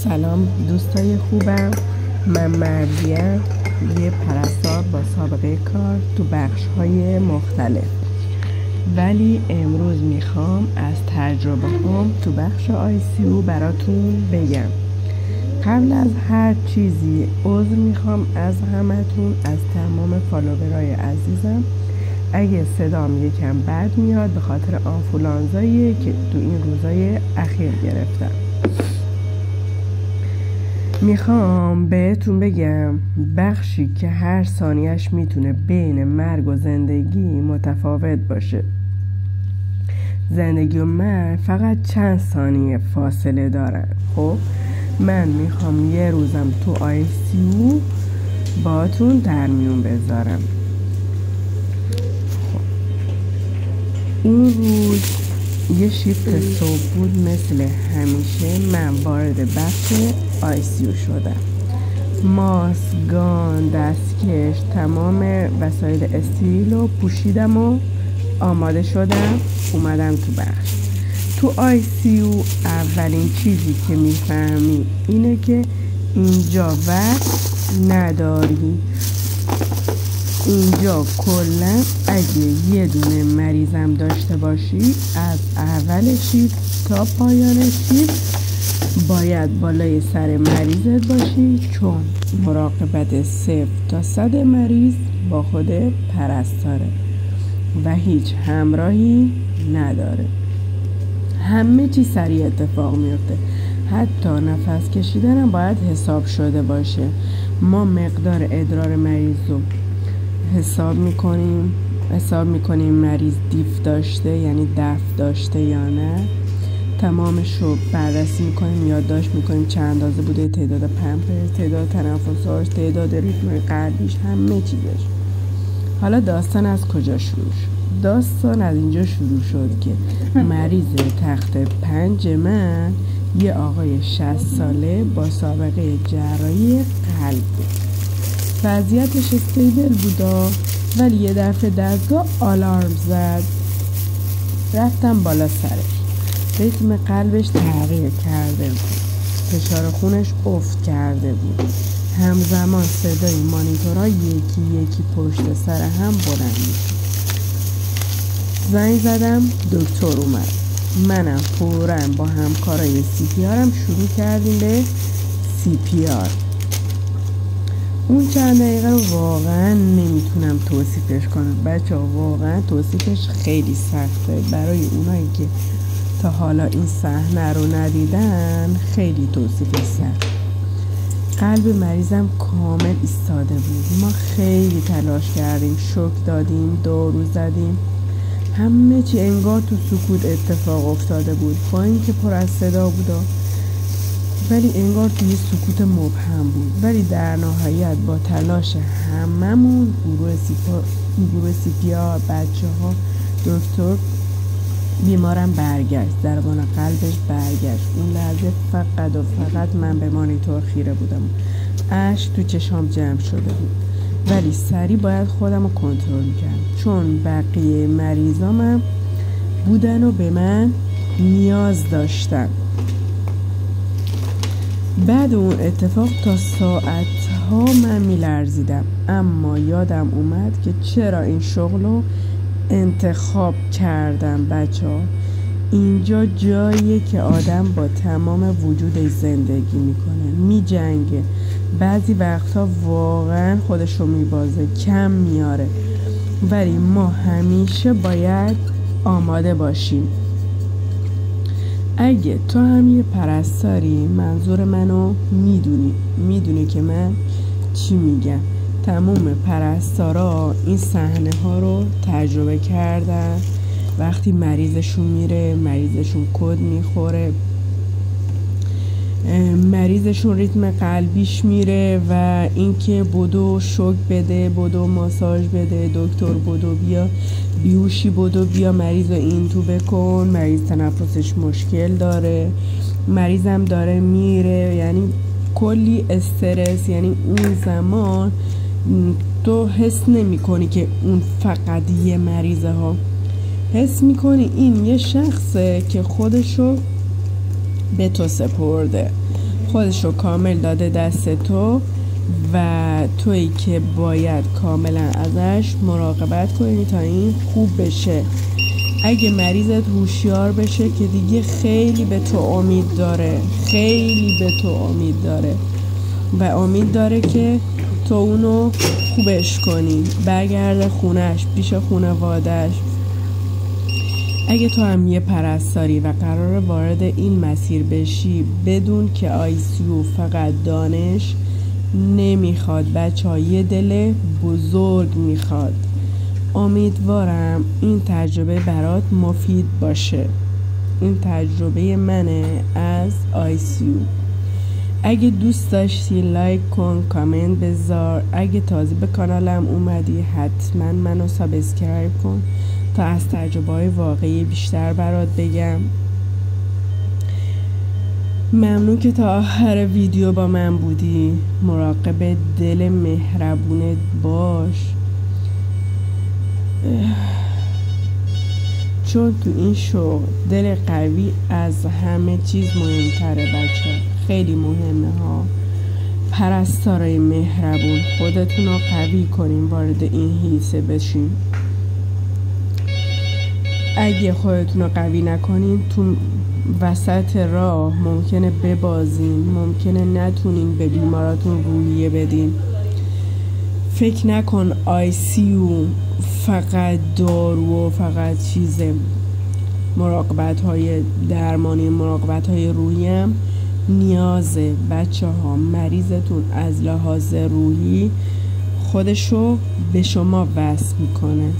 سلام دوستای خوبم، من مردیم، یه پرستار با سابقه کار تو بخش‌های مختلف، ولی امروز میخوام از تجربه هم تو بخش ICU براتون بگم. قبل از هر چیزی عذر میخوام از همتون، از تمام فالوورای عزیزم اگه صدام یکم بد میاد، به خاطر آنفولانزاییه که تو این روزای اخیر گرفتم. میخوام بهتون بگم بخشی که هر ثانیه‌اش میتونه بین مرگ و زندگی متفاوت باشه. زندگی و مرگ فقط چند ثانیه فاصله دارن. خب من میخوام یه روزم تو ICU باهاتون در میون بذارم. خب اون روز یه شیفت صبح بود، مثل همیشه من وارد بخش ICU شدم. ماسک، گان، دستکش، تمام وسایل استریل رو پوشیدم و آماده شدم اومدم تو بخش. تو ICU اولین چیزی که میفهمی اینه که اینجا وقت نداری. اینجا کلا اگه یه دونه مریضم داشته باشی، از اول شیفت تا پایان شیفت باید بالای سر مریضت باشی، چون مراقبت 0 تا 100 مریض با خود پرستاره و هیچ همراهی نداره. همه چی سریع اتفاق میفته، حتی نفس کشیدن هم باید حساب شده باشه. ما مقدار ادرار مریض رو حساب میکنیم مریض دیف داشته، یعنی دف داشته یا نه. تمامش رو بررسی میکنیم، یادداشت میکنیم چند اندازه بوده، تعداد پمپر، تعداد تنفساش، تعداد ریتم قلبیش، همه چیزش. حالا داستان از کجا شروع شد؟ داستان از اینجا شروع شد که مریض تخت 5 من یه آقای 60 ساله با سابقه جراحی قلب بود. وضعیتش استیبل بودا، ولی یه دفعه دستگاه آلارم زد. رفتم بالا سرش، ریتم قلبش تغییر کرده بود، فشار خونش افت کرده بود، همزمان صدای مانیتورها یکی یکی پشت سر هم بلند میشد. زنگ زدم، دکتر اومد. منم فوراً با همکارای CPRم شروع کردیم به CPR. اون چند دقیقه رو واقعا نمیتونم توصیفش کنم بچه‌ها، واقعا توصیفش خیلی سخته. برای اونایی که تا حالا این صحنه رو ندیدن خیلی توصیفش سخت. قلب مریضم کامل ایستاده بود. ما خیلی تلاش کردیم، شوک دادیم، دارو زدیم، همه چی انگار تو سکوت اتفاق افتاده بود، با اینکه پر از صدا بود ولی انگار توی سکوت مبهم بود. ولی در نهایت با تلاش هممون، گروه CPR، بچه ها، دکتر، بیمارم برگشت، ضربان قلبش برگشت. اون لحظه فقط و فقط من به مانیتور خیره بودم، اشک تو چشام جمع شده بود، ولی سریع باید خودم رو کنترل میکردم، چون بقیه مریضامم بودن و به من نیاز داشتن. بعد اون اتفاق تا ساعتها من میلرزیدم، اما یادم اومد که چرا این شغل رو انتخاب کردم. بچه ها، اینجا جاییه که آدم با تمام وجودش زندگی میکنه، میجنگه، بعضی وقتا واقعا خودشو میبازه، کم میاره، ولی ما همیشه باید آماده باشیم. اگه تو هم یه پرستاری، منظور منو میدونی که من چی میگم. تمام پرستارا این صحنه ها رو تجربه کردن. وقتی مریضشون میره، مریضشون کد میخوره، مریضشون ریتم قلبیش میره و اینکه بدو شوک بده، بدو ماساژ بده، دکتر بدو بیا، بیهوشی بدو بیا، مریض رو اینتو بکن، مریض تنفسش مشکل داره، مریضم داره میره، یعنی کلی استرس. یعنی اون زمان تو حس نمی کنی که اون فقط یه مریضه ها، حس می کنی این یه شخصه که خودشو به تو سپرده. خودشو کامل داده دست تو و تویی که باید کاملا ازش مراقبت کنی تا این خوب بشه. اگه مریضت هوشیار بشه که دیگه خیلی به تو امید داره، خیلی به تو امید داره و امید داره که تو اونو خوبش کنی، برگرده خونش، پیش خونوادش. اگه تو هم یه پرستاری و قرار وارد این مسیر بشی، بدون که ICU فقط دانش نمیخواد بچه ها، یه دل بزرگ میخواد. امیدوارم این تجربه برات مفید باشه. این تجربه منه از ICU. اگه دوست داشتی لایک کن، کامنت بذار. اگه تازه به کانالم اومدی حتما منو سابسکرایب کن تا از تجربه های واقعی بیشتر برات بگم. ممنون که تا آخر ویدیو با من بودی. مراقب دل مهربونت باش، چون تو این شغل دل قوی از همه چیز مهمتره بچه. خیلی مهمه ها. پرستارای مهربون، خودتون رو قوی کنین وارد این حیصه بشین. اگه خودتون رو قوی نکنین تو وسط راه ممکنه ببازین، ممکنه نتونین به بیماراتون روحیه بدین. فکر نکن ICU فقط دارو و فقط چیزه. مراقبت های درمانی، مراقبت های روحی هم نیازه. بچه ها مریضتون از لحاظ روحی خودشو به شما وصل میکنه.